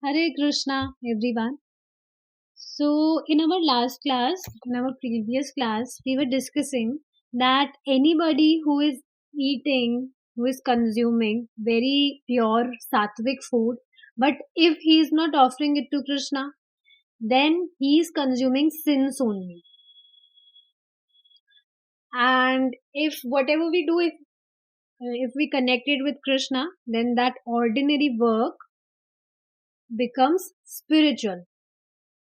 Hare Krishna, everyone. So, in our last class, in our previous class, we were discussing that anybody who is eating, who is consuming very pure sattvic food, but if he is not offering it to Krishna, then he is consuming sins only. And if whatever we do, if we connect it with Krishna, then that ordinary work becomes spiritual,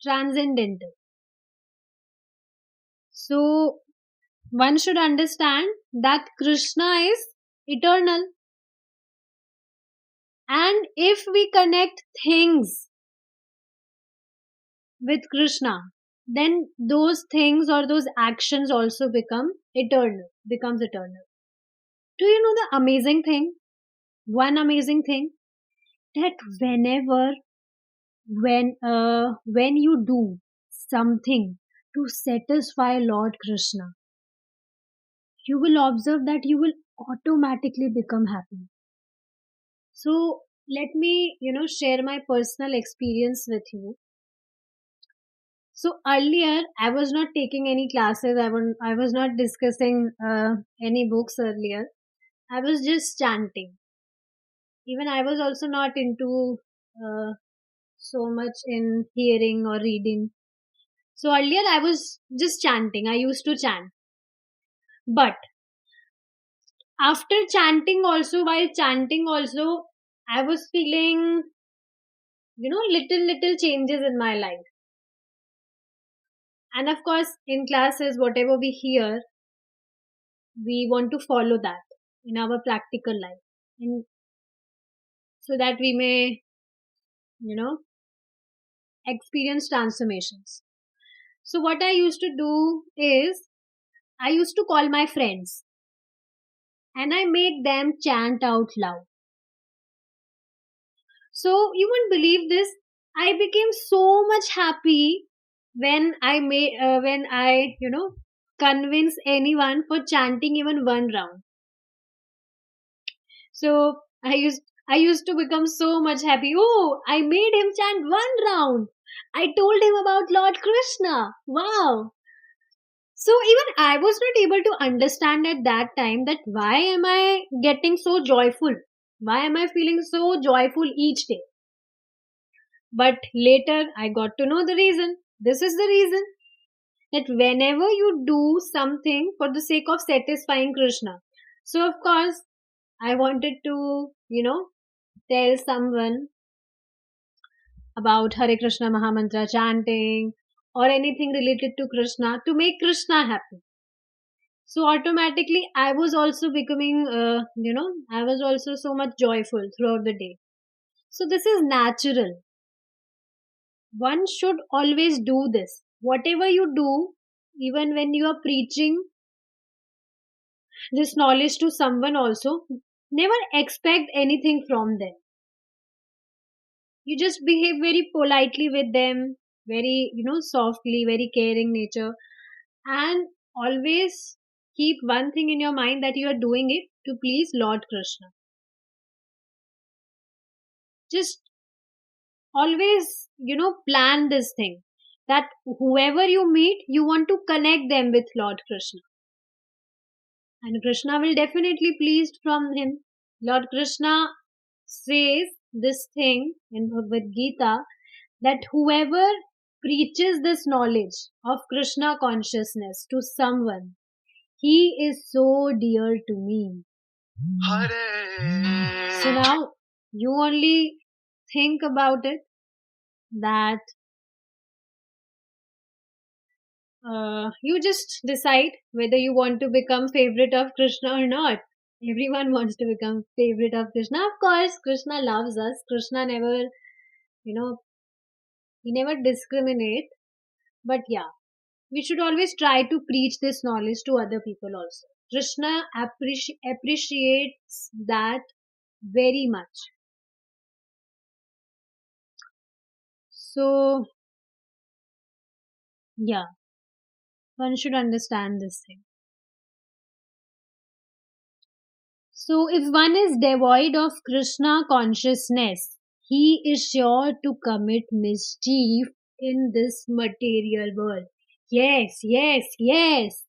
transcendental. So one should understand that Krishna is eternal. And if we connect things with Krishna, then those things or those actions also becomes eternal. Do you know the amazing thing? One amazing thing that when you do something to satisfy Lord Krishna, you will observe that you will automatically become happy. So let me, share my personal experience with you. So earlier, I was not taking any classes. I was not discussing any books earlier. I was just chanting. Even I was also not into so much in hearing or reading. So earlier, I was just chanting. I used to chant. But after chanting also, while chanting also, I was feeling, little changes in my life. And of course, in classes, whatever we hear, we want to follow that in our practical life. And so that we may, you know, experience transformations. So what I used to do is I used to call my friends and I make them chant out loud. So you won't believe this. I became so much happy when I, convince anyone for chanting even one round. So I used to become so much happy. Oh, I made him chant one round. I told him about Lord Krishna. Wow. So even I was not able to understand at that time that why am I getting so joyful? Why am I feeling so joyful each day? But later I got to know the reason. This is the reason that whenever you do something for the sake of satisfying Krishna. So of course I wanted to, tell someone about Hare Krishna Mahamantra chanting or anything related to Krishna to make Krishna happy. So automatically I was also becoming, I was also so much joyful throughout the day. So this is natural. One should always do this. Whatever you do, even when you are preaching this knowledge to someone also, never expect anything from them. You just behave very politely with them, very, softly, very caring nature, and always keep one thing in your mind that you are doing it to please Lord Krishna. Just always, plan this thing that whoever you meet, you want to connect them with Lord Krishna. And Krishna will definitely pleased from him. Lord Krishna says this thing in Bhagavad Gita that whoever preaches this knowledge of Krishna consciousness to someone, he is so dear to me. Hare. So now you only think about it that you just decide whether you want to become favorite of Krishna or not. Everyone wants to become favorite of Krishna. Of course, Krishna loves us. Krishna never, he never discriminate. But yeah, we should always try to preach this knowledge to other people also. Krishna appreciates that very much. So, yeah, one should understand this thing. So, if one is devoid of Krishna consciousness, he is sure to commit mischief in this material world. Yes, yes, yes,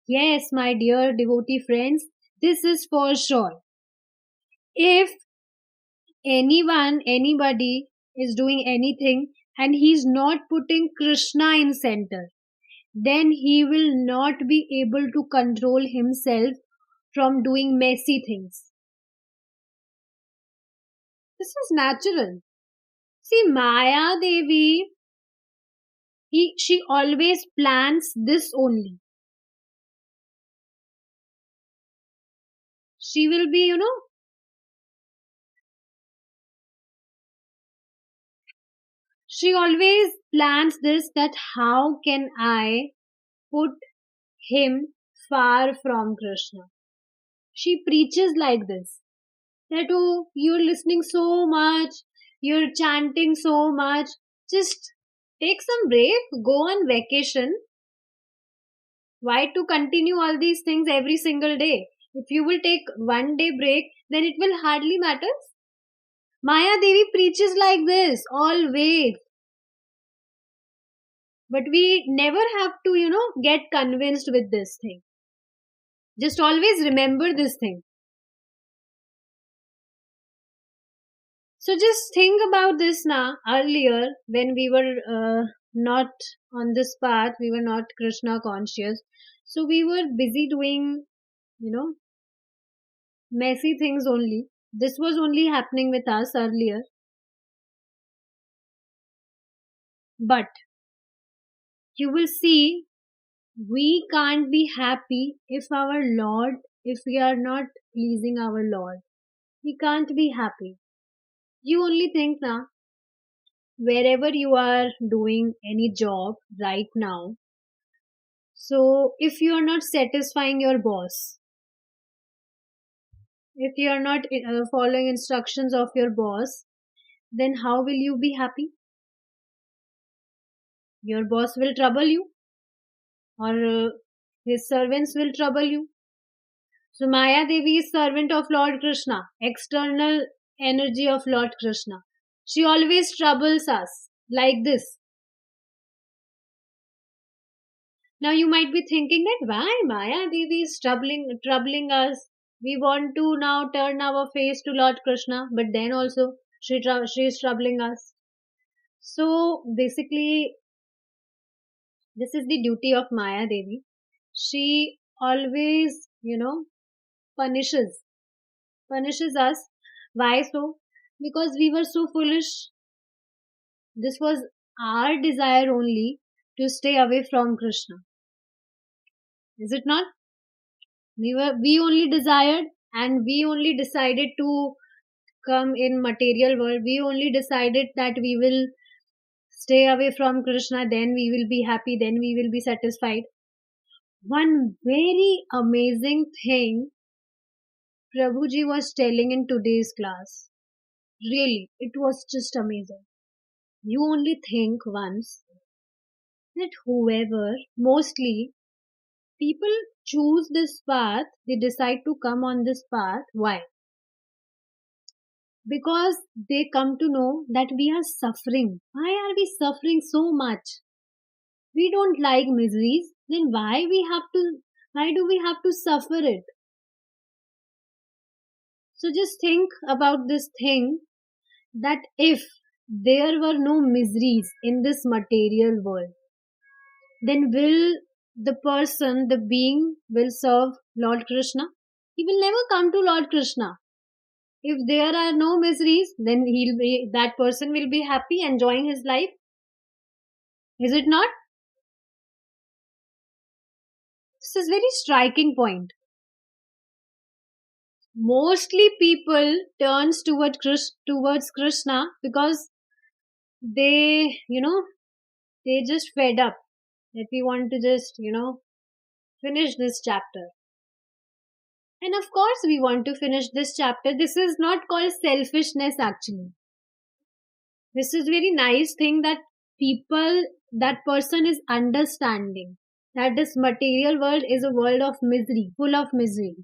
yes, my dear devotee friends, this is for sure. If anybody is doing anything and he's not putting Krishna in center, then he will not be able to control himself from doing messy things. This is natural. See, Maya Devi, she always plans this only. She will be, she always plans this, that how can I put him far from Krishna. She preaches like this, that oh, you're listening so much, you're chanting so much, just take some break, go on vacation. Why to continue all these things every single day? If you will take one day break, then it will hardly matter. Maya Devi preaches like this always. But we never have to, get convinced with this thing. Just always remember this thing. So just think about this now. Earlier, when we were not on this path, we were not Krishna conscious. So we were busy doing, messy things only. This was only happening with us earlier. But you will see, we can't be happy if we are not pleasing our Lord. We can't be happy. You only think now, wherever you are doing any job right now, so if you are not satisfying your boss, if you are not following instructions of your boss, then how will you be happy? Your boss will trouble you, or his servants will trouble you. So Maya Devi is servant of Lord Krishna, external energy of Lord Krishna. She always troubles us like this. Now you might be thinking that why Maya Devi is troubling us. We want to now turn our face to Lord Krishna, but then also she is troubling us. So basically, this is the duty of Maya Devi. She always, punishes us. Why so? Because we were so foolish. This was our desire only to stay away from Krishna. Is it not? We only desired, and we only decided to come in material world. We only decided that we will stay away from Krishna, then we will be happy, then we will be satisfied. One very amazing thing Prabhuji was telling in today's class. Really, it was just amazing. You only think once that whoever, mostly people choose this path, they decide to come on this path. Why? Because they come to know that we are suffering. Why are we suffering so much? We don't like miseries, then why do we have to suffer it? So just think about this thing, that if there were no miseries in this material world, then will the being will serve Lord Krishna? He will never come to Lord Krishna. If there are no miseries, then that person will be happy, enjoying his life. Is it not? This is very striking point. Mostly people turns towards Krishna because they just fed up, that we want to just finish this chapter. And of course we want to finish this chapter. This is not called selfishness actually. This is very nice thing that that person is understanding that this material world is a world of misery, full of misery.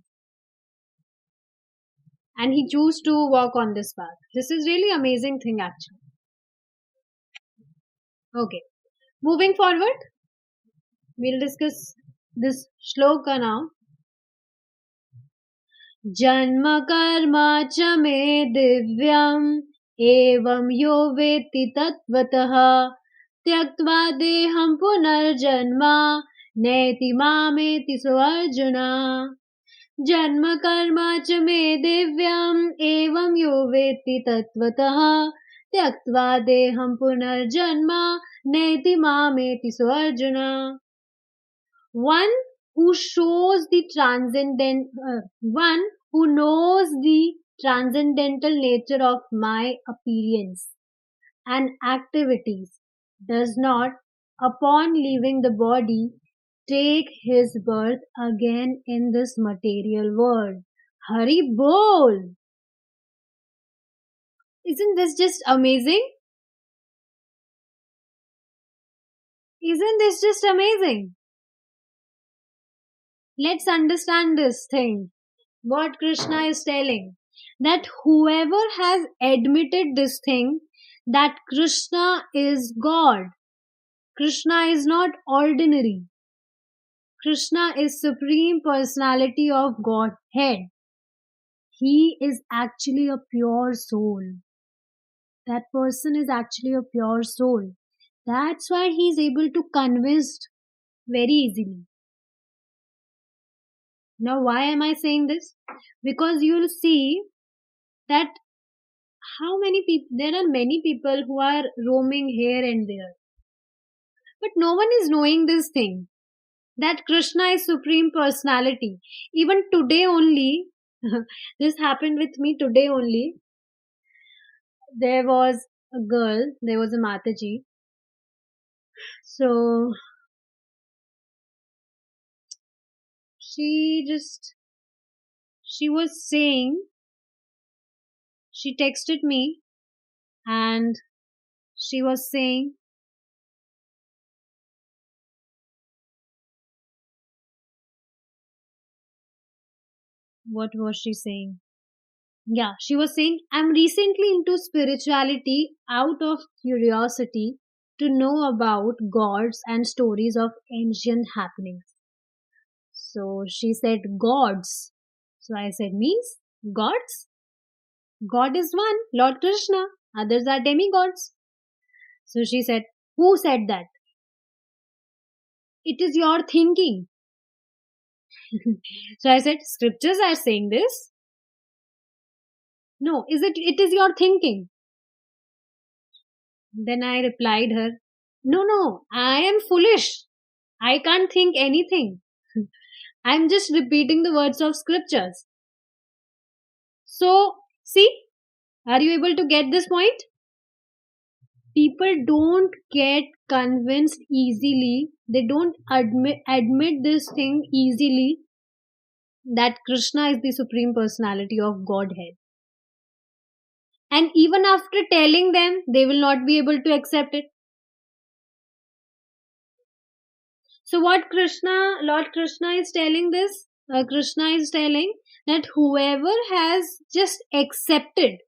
and he chose to walk on this path. This is really amazing thing actually. Okay, moving forward, we'll discuss this shloka now. जन्म कर्म च मे दिव्यम् एवं यो वेत्ति तत्त्वतः त्यक्त्वा देहं पुनर्जन्म नैति मामेति सोऽर्जुन जन्म कर्म च मे दिव्यम् एवं यो वेत्ति तत्त्वतः त्यक्त्वा देहं पुनर्जन्म नैति मामेति सोऽर्जुन. One who shows the one who knows the transcendental nature of my appearance and activities does not, upon leaving the body, take his birth again in this material world. Hari Bol! Isn't this just amazing? Isn't this just amazing? Let's understand this thing. What Krishna is telling. That whoever has admitted this thing, that Krishna is God. Krishna is not ordinary. Krishna is Supreme Personality of Godhead. He is actually a pure soul. That person is actually a pure soul. That's why he is able to convince very easily. Now, why am I saying this? Because you'll see that there are many people who are roaming here and there. But no one is knowing this thing, that Krishna is Supreme Personality. Even today only, this happened with me today only. There was a girl, there was a Mataji. So, she was saying, she texted me and she was saying, what was she saying? Yeah, she was saying, I'm recently into spirituality out of curiosity to know about gods and stories of ancient happenings. So she said, gods. So I said, means gods? God is one, Lord Krishna. Others are demigods. So she said, who said that? It is your thinking. So I said, scriptures are saying this. No, it is your thinking. Then I replied her, no, I am foolish. I can't think anything. I'm just repeating the words of scriptures. So, see, are you able to get this point? People don't get convinced easily. They don't admit this thing easily, that Krishna is the Supreme Personality of Godhead. And even after telling them, they will not be able to accept it. So what Lord Krishna is telling this? Krishna is telling that whoever has just accepted,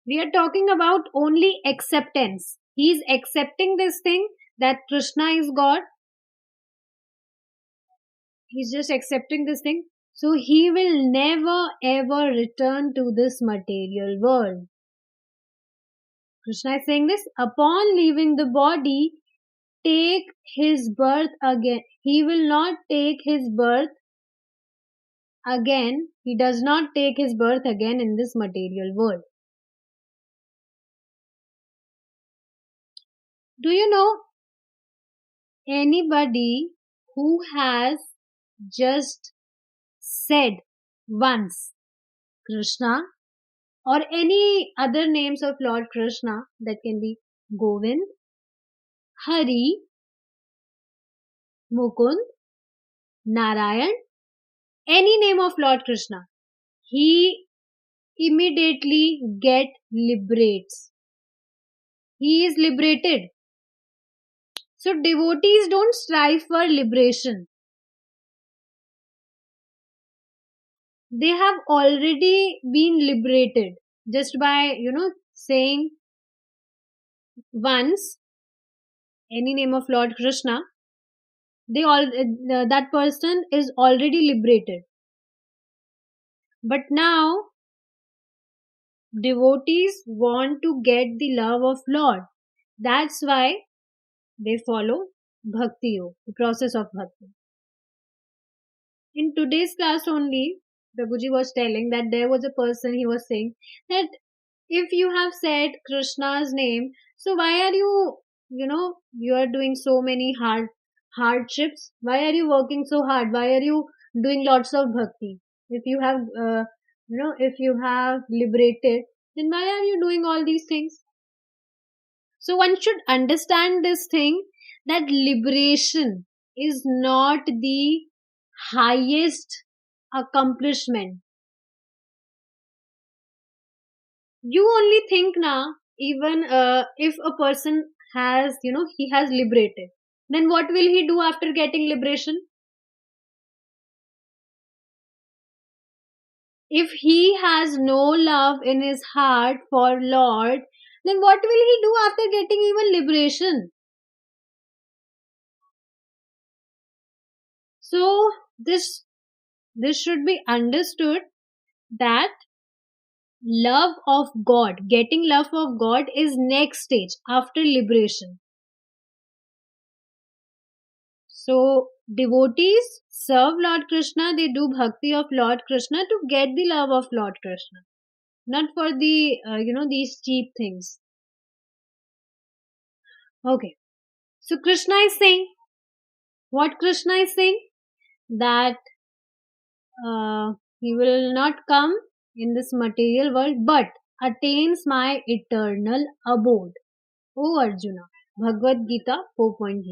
we are talking about only acceptance. He is accepting this thing that Krishna is God. He's just accepting this thing. So he will never ever return to this material world. Krishna is saying this, upon leaving the body, take his birth again. He will not take his birth again. He does not take his birth again in this material world. Do you know anybody who has just said once Krishna or any other names of Lord Krishna, that can be Govind, Hari, Mukund, Narayan, any name of Lord Krishna, he immediately liberates. He is liberated. So devotees don't strive for liberation. they have already been liberated just by, saying once any name of Lord Krishna. That person is already liberated. But now devotees want to get the love of Lord. That's why they follow bhakti yoga, the process of bhakti. In today's class only, Prabhuji was telling that there was a person, he was saying that if you have said Krishna's name, so why are you, you are doing so many hardships? Why are you working so hard? Why are you doing lots of bhakti? If you have, if you have liberated, then why are you doing all these things? So one should understand this thing, that liberation is not the highest accomplishment. You only think now, even if a person has, he has liberated, then what will he do after getting liberation? If he has no love in his heart for Lord, then what will he do after getting even liberation? So this should be understood, that love of God, getting love of God is next stage after liberation. So devotees serve Lord Krishna, they do bhakti of Lord Krishna to get the love of Lord Krishna, not for the these cheap things. Okay, so Krishna is saying, what Krishna is saying, that he will not come in this material world but attains my eternal abode. O Arjuna, Bhagavad Gita 4.9.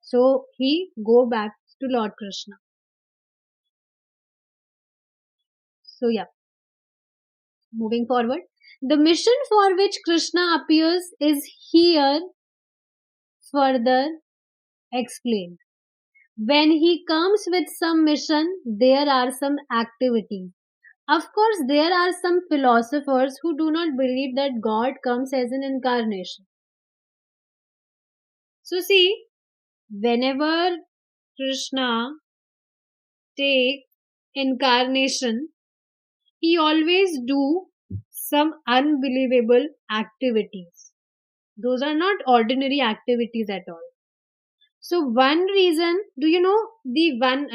So he go back to Lord Krishna. So yeah, moving forward, the mission for which Krishna appears is here further explained. When he comes with some mission, there are some activities. Of course, there are some philosophers who do not believe that God comes as an incarnation. So see, whenever Krishna take incarnation, he always do some unbelievable activities. Those are not ordinary activities at all. So one reason, do you know the one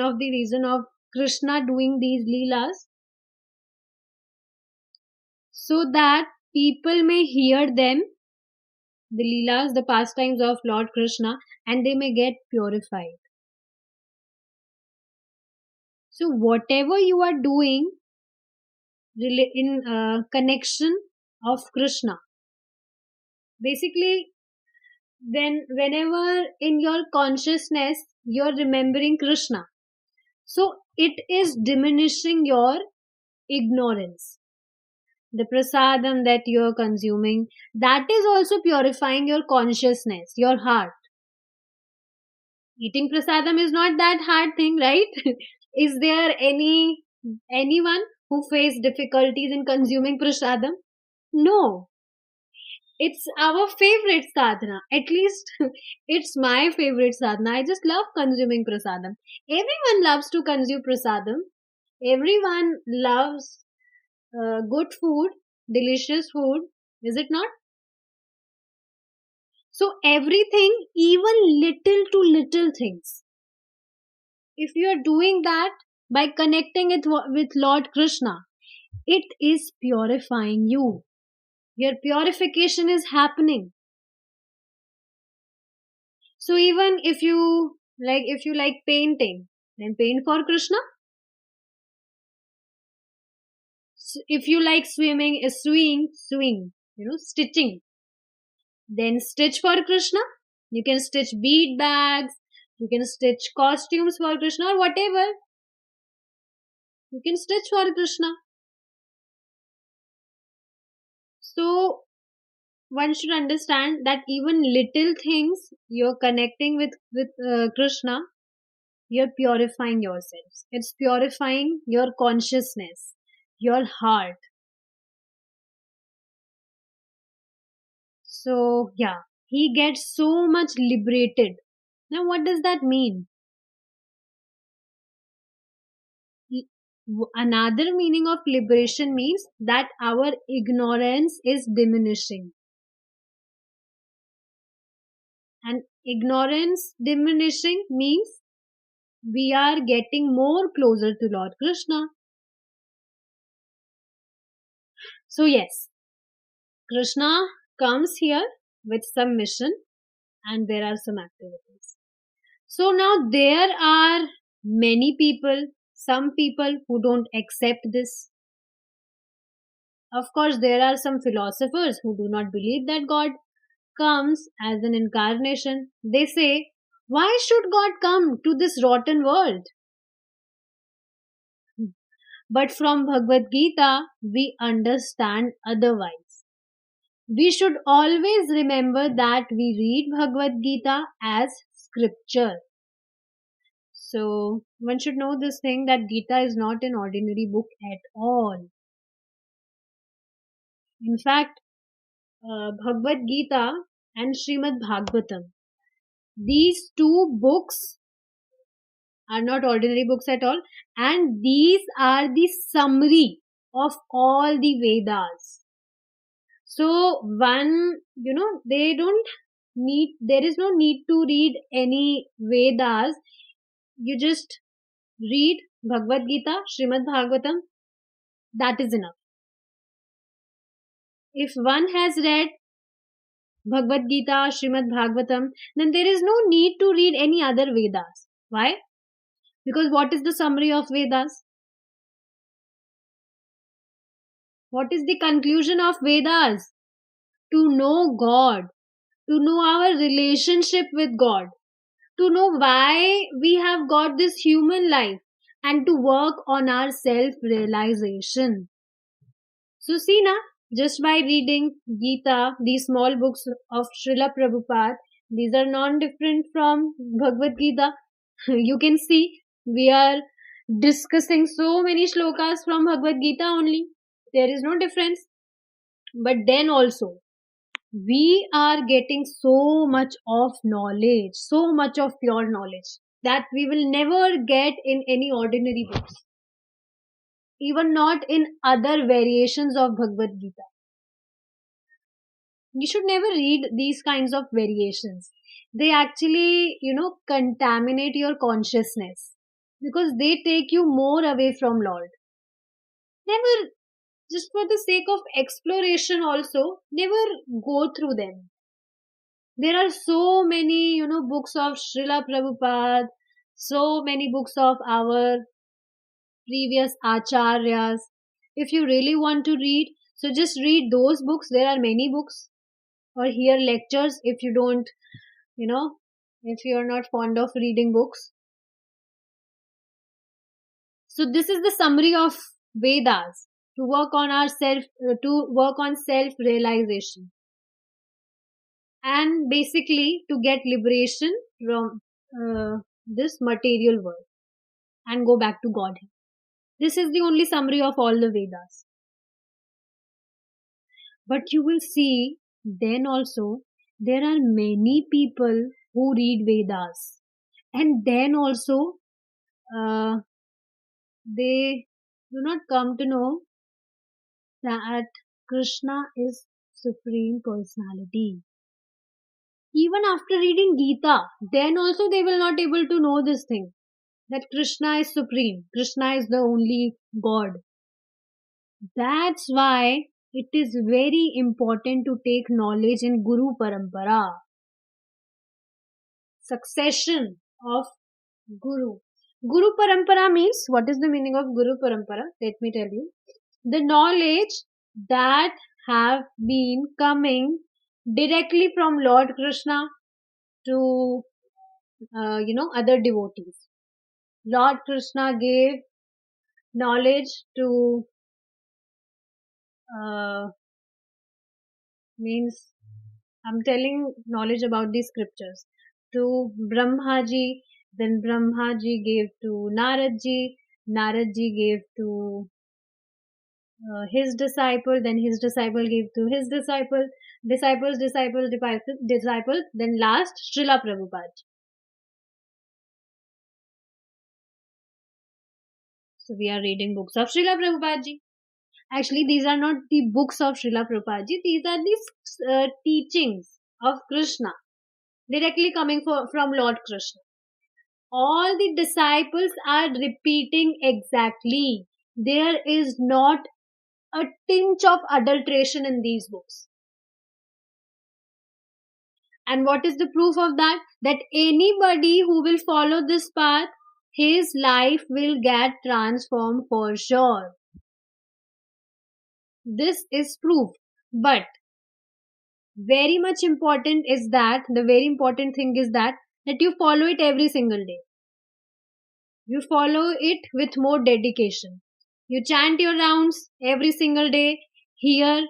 of the reason of Krishna doing these leelas? So that people may hear them, the leelas, the pastimes of Lord Krishna, and they may get purified. So whatever you are doing in connection of Krishna, basically, whenever in your consciousness you're remembering Krishna, so it is diminishing your ignorance. The prasadam that you're consuming, that is also purifying your consciousness, your heart. Eating prasadam is not that hard thing, right? Is there anyone who face difficulties in consuming prasadam? No. It's our favorite sadhana. At least it's my favorite sadhana. I just love consuming prasadam. Everyone loves to consume prasadam. Everyone loves good food, delicious food. Is it not? So everything, even little to little things, if you are doing that by connecting it with Lord Krishna, it is purifying you. Your purification is happening. So even if you like painting, then paint for Krishna. If you like swimming, swing, stitching, then stitch for Krishna. You can stitch bead bags, you can stitch costumes for Krishna, or whatever. You can stitch for Krishna. So one should understand that even little things you're connecting with Krishna, You're purifying yourselves. It's purifying your consciousness, your heart. So, yeah, he gets so much liberated. Now, what does that mean? Another meaning of liberation means that our ignorance is diminishing. And ignorance diminishing means we are getting more closer to Lord Krishna. So yes, Krishna comes here with some mission and there are some activities. So now there are many people, some people who don't accept this. Of course, there are some philosophers who do not believe that God comes as an incarnation. They say, why should God come to this rotten world? But from Bhagavad Gita, we understand otherwise. We should always remember that we read Bhagavad Gita as scripture. So one should know this thing that Gita is not an ordinary book at all. In fact, Bhagavad Gita and 𝗃𝗵𝗵𝗺𝗺, these two books are not ordinary books at all, and these are the summary of all the Vedas. So one, they don't need, there is no need to read any Vedas. You just read Bhagavad Gita, 𝗃𝗵𝗵𝗺𝗺, that is enough. If one has read Bhagavad Gita, 𝗃𝗵𝗵𝗺𝗺, then there is no need to read any other Vedas. Why? Because what is the summary of Vedas? What is the conclusion of Vedas? To know God, to know our relationship with God, to know why we have got this human life, and to work on our self-realization. So see na, just by reading Gita, these small books of Srila Prabhupada, these are non-different from Bhagavad Gita. You can see we are discussing so many shlokas from Bhagavad Gita only. There is no difference. But then also, we are getting so much of knowledge, so much of pure knowledge that we will never get in any ordinary books, even not in other variations of Bhagavad Gita. You should never read these kinds of variations. They actually, contaminate your consciousness because they take you more away from Lord. Never, just for the sake of exploration also, never go through them. There are so many, books of Srila Prabhupada, so many books of our previous acharyas. If you really want to read, so just read those books. There are many books, or hear lectures if you don't, if you are not fond of reading books. So this is the summary of Vedas, to work on self realization, and basically to get liberation from this material world and go back to Godhead. This is the only summary of all the Vedas. But you will see then also there are many people who read Vedas, and then also they do not come to know that Krishna is Supreme Personality. Even after reading Gita, then also they will not able to know this thing, that Krishna is supreme, Krishna is the only God. That's why it is very important to take knowledge in Guru Parampara. Succession of Guru. Guru Parampara means, what is the meaning of Guru Parampara? Let me tell you. The knowledge that have been coming directly from Lord Krishna to other devotees. Lord Krishna gave knowledge to means I'm telling knowledge about these scriptures to Brahmaji, Then Brahma ji gave to Narad ji. Narad ji gave to his disciple. Then his disciple gave to his disciple. Disciples. Then last, Srila Prabhupada. So we are reading books of Srila Prabhupada ji. Actually, these are not the books of Srila Prabhupada ji. These are the teachings of Krishna, directly coming from Lord Krishna. All the disciples are repeating exactly. There is not a tinge of adulteration in these books. And what is the proof of that? That anybody who will follow this path, his life will get transformed for sure. This is proof. But very much important is that, the very important thing is that you follow it every single day. You follow it with more dedication. You chant your rounds every single day, hear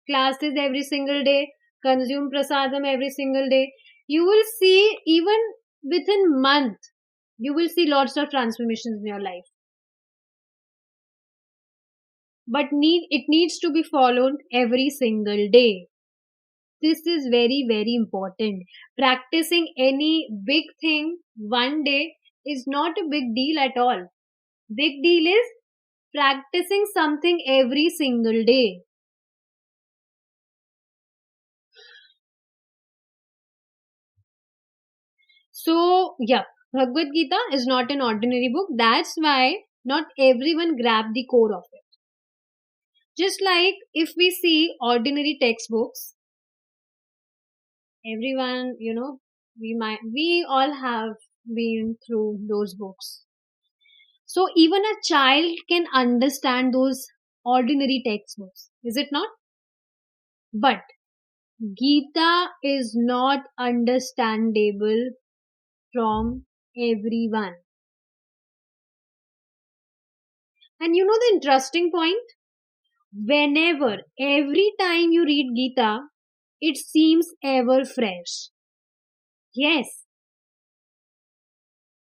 classes every single day, consume prasadam every single day. You will see, even within month, you will see lots of transformations in your life. But it needs to be followed every single day. This is very, very important. Practicing any big thing one day is not a big deal at all. Big deal is practicing something every single day. So, yeah, Bhagavad Gita is not an ordinary book. That's why not everyone grabbed the core of it. Just like if we see ordinary textbooks, everyone, we all have been through those books. So even a child can understand those ordinary textbooks, is it not? But Gita is not understandable from everyone. And you know the interesting point? Every time you read Gita, it seems ever fresh. Yes.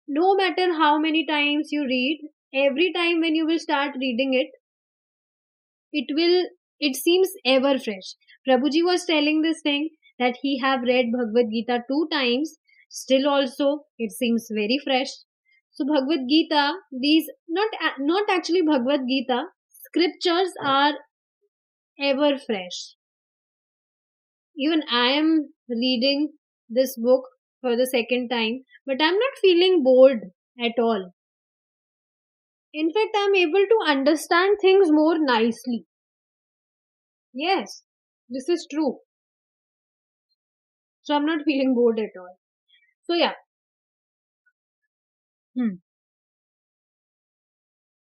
No matter how many times you read, every time when you will start reading it, it seems ever fresh. Prabhuji was telling this thing that he have read Bhagavad Gita 2 times, still also it seems very fresh. So Bhagavad Gita, these not actually Bhagavad Gita, scriptures are ever fresh. Even I am reading this book for the second time, but I'm not feeling bored at all. In fact, I'm able to understand things more nicely. Yes, this is true. So I'm not feeling bored at all. So yeah.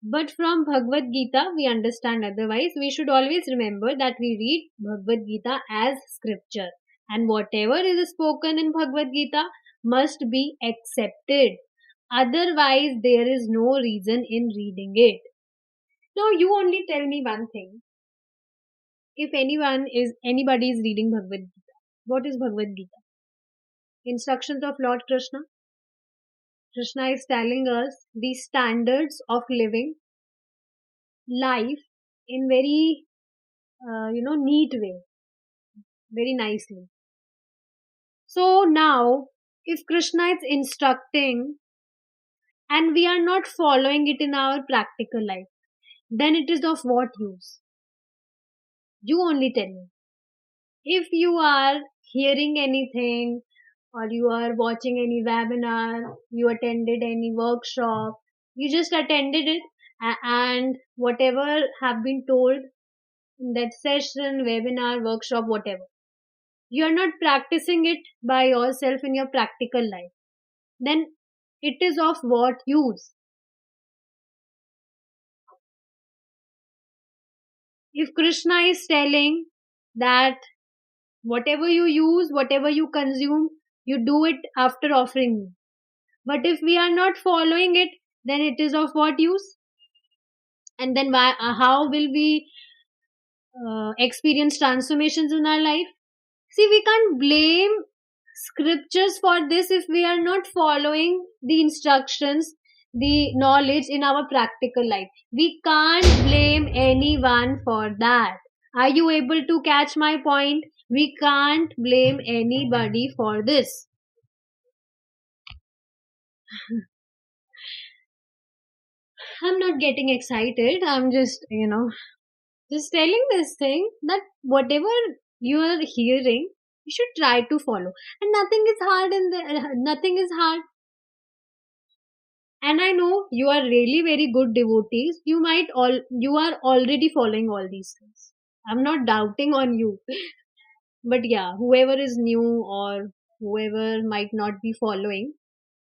But from Bhagavad Gita, we understand otherwise. We should always remember that we read Bhagavad Gita as scripture. And whatever is spoken in Bhagavad Gita must be accepted. Otherwise, there is no reason in reading it. Now, you only tell me one thing. If anybody is reading Bhagavad Gita, what is Bhagavad Gita? Instructions of Lord Krishna. Krishna is telling us the standards of living life in very, neat way, very nicely. So now, if Krishna is instructing and we are not following it in our practical life, then it is of what use? You only tell me. If you are hearing anything, or you are watching any webinar, you attended any workshop, you just attended it, and whatever have been told in that session, webinar, workshop, whatever, you are not practicing it by yourself in your practical life, then it is of what use? If Krishna is telling that whatever you use, whatever you consume, you do it after offering me. But if we are not following it, then it is of what use? And then how will we experience transformations in our life? See, we can't blame scriptures for this if we are not following the instructions, the knowledge in our practical life? We can't blame anyone for that. Are you able to catch my point? We can't blame anybody for this. I'm not getting excited. I'm just, just telling this thing that whatever you are hearing, you should try to follow. And nothing is hard in there. Nothing is hard. And I know you are really very good devotees. You are already following all these things. I'm not doubting on you. But yeah, whoever is new or whoever might not be following,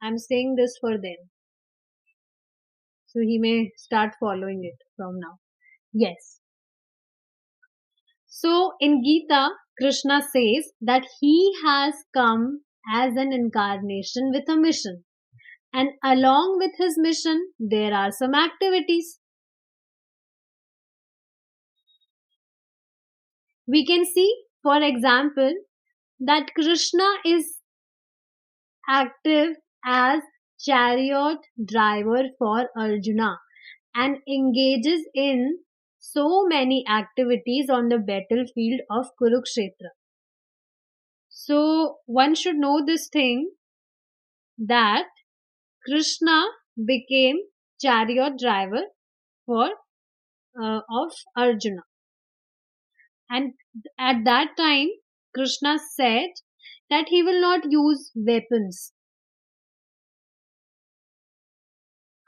I'm saying this for them. So he may start following it from now. Yes. So in Gita, Krishna says that he has come as an incarnation with a mission. And along with his mission, there are some activities. We can see, for example, that Krishna is active as chariot driver for Arjuna and engages in so many activities on the battlefield of Kurukshetra. So one should know this thing that Krishna became chariot driver for of Arjuna, and at that time Krishna said that he will not use weapons.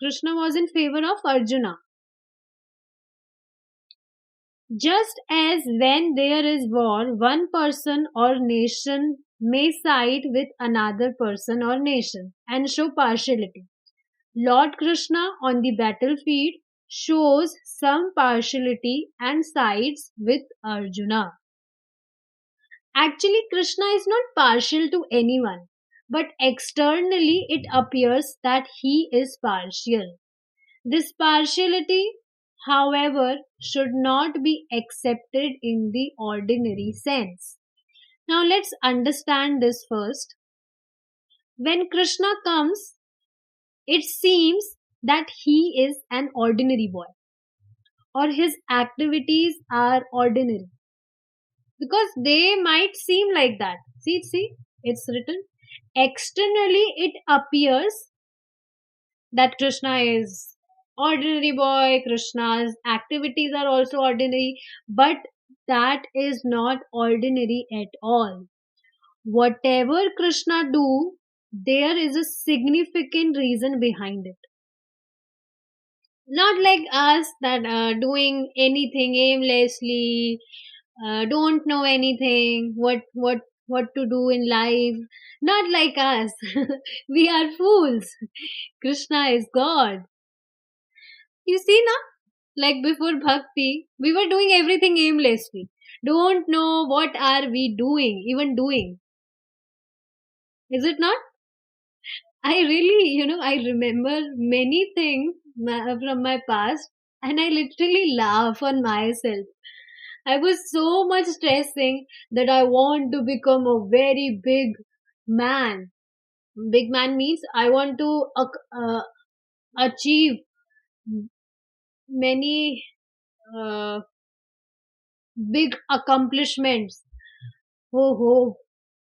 Krishna was in favor of Arjuna. Just as when there is war, one person or nation may side with another person or nation and show partiality. Lord Krishna on the battlefield shows some partiality and sides with Arjuna. Actually, Krishna is not partial to anyone, but externally it appears that he is partial. This partiality, however, should not be accepted in the ordinary sense. Now let's understand this first. When Krishna comes, it seems that he is an ordinary boy or his activities are ordinary because they might seem like that. See, it's written. Externally, it appears that Krishna is ordinary boy, Krishna's activities are also ordinary, but that is not ordinary at all. Whatever Krishna do, there is a significant reason behind it. Not like us that doing anything aimlessly, don't know anything, what to do in life. Not like us. We are fools. Krishna is God. You see now, like before bhakti, we were doing everything aimlessly. Don't know what are we doing, even doing. Is it not? I really, I remember many things from my past and I literally laugh on myself. I was so much stressing that I want to become a very big man. Big man means I want to achieve many uh, big accomplishments. Oh, oh,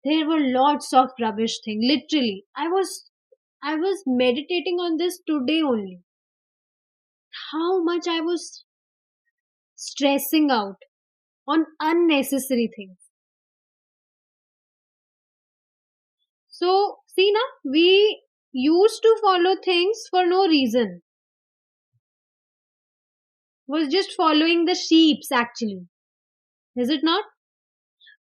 there were lots of rubbish thing. Literally, I was meditating on this today only. How much I was stressing out on unnecessary things. So, see now, we used to follow things for no reason. Was just following the sheeps actually. Is it not?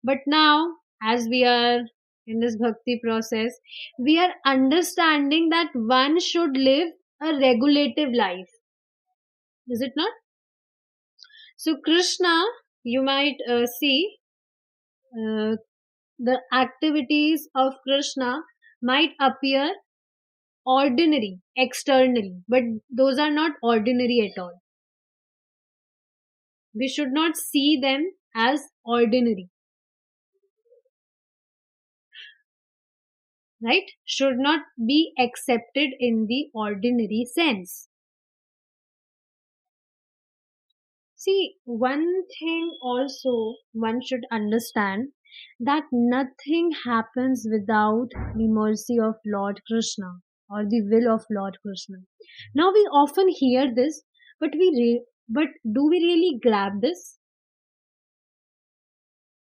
But now, as we are in this bhakti process, we are understanding that one should live a regulative life. Is it not? So, Krishna, you might see uh, the activities of Krishna might appear ordinary externally, but those are not ordinary at all. We should not see them as ordinary. right? Should not be accepted in the ordinary sense. See, one thing also one should understand, that nothing happens without the mercy of Lord Krishna or the will of Lord Krishna. Now we often hear this, but but do we really grab this?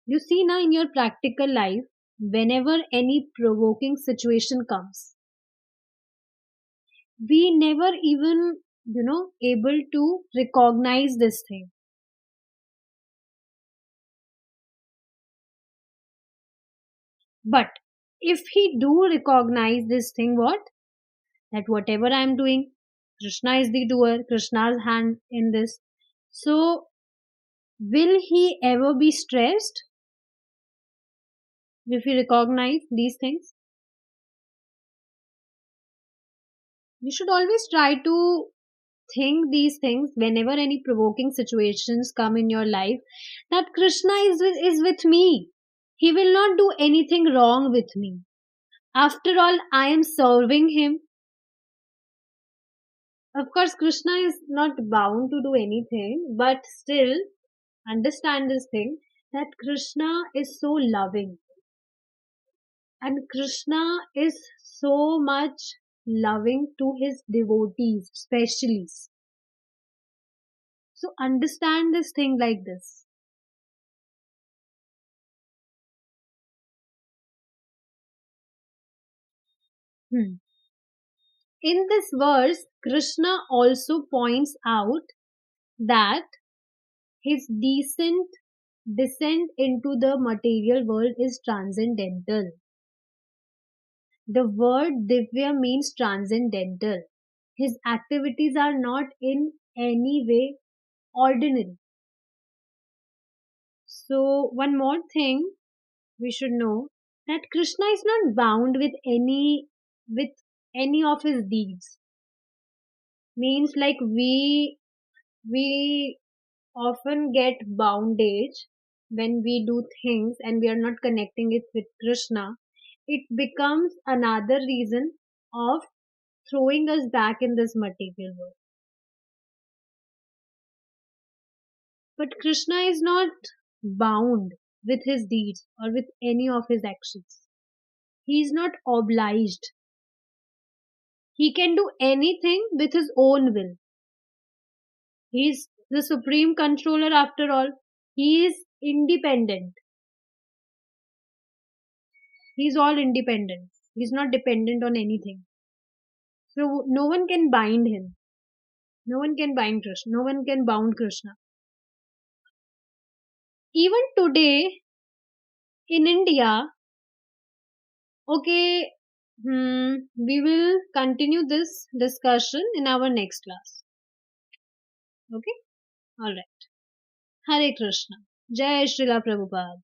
You see now in your practical life, whenever any provoking situation comes, we never even, able to recognize this thing. But if he do recognize this thing, what? That whatever I am doing, Krishna is the doer, Krishna's hand in this. So, will he ever be stressed if he recognize these things? You should always try to think these things whenever any provoking situations come in your life, that Krishna is with me. He will not do anything wrong with me. After all, I am serving him. Of course, Krishna is not bound to do anything, but still understand this thing, that Krishna is so loving, and Krishna is so much loving to his devotees, especially. So understand this thing like this. Hmm. In this verse, Krishna also points out that his decent descent into the material world is transcendental. The word Divya means transcendental. His activities are not in any way ordinary. So, one more thing we should know, that Krishna is not bound with any of his deeds. Means like we often get bondage when we do things and we are not connecting it with Krishna. It becomes another reason of throwing us back in this material world. But Krishna is not bound with his deeds or with any of his actions. He is not obliged. He can do anything with his own will. He is the supreme controller after all. He is independent. He is all independent. He is not dependent on anything. So no one can bind him. No one can bind Krishna. No one can bound Krishna. Even today in India, okay, we will continue this discussion in our next class. Okay? Alright. Hare Krishna. Jai Srila Prabhupada.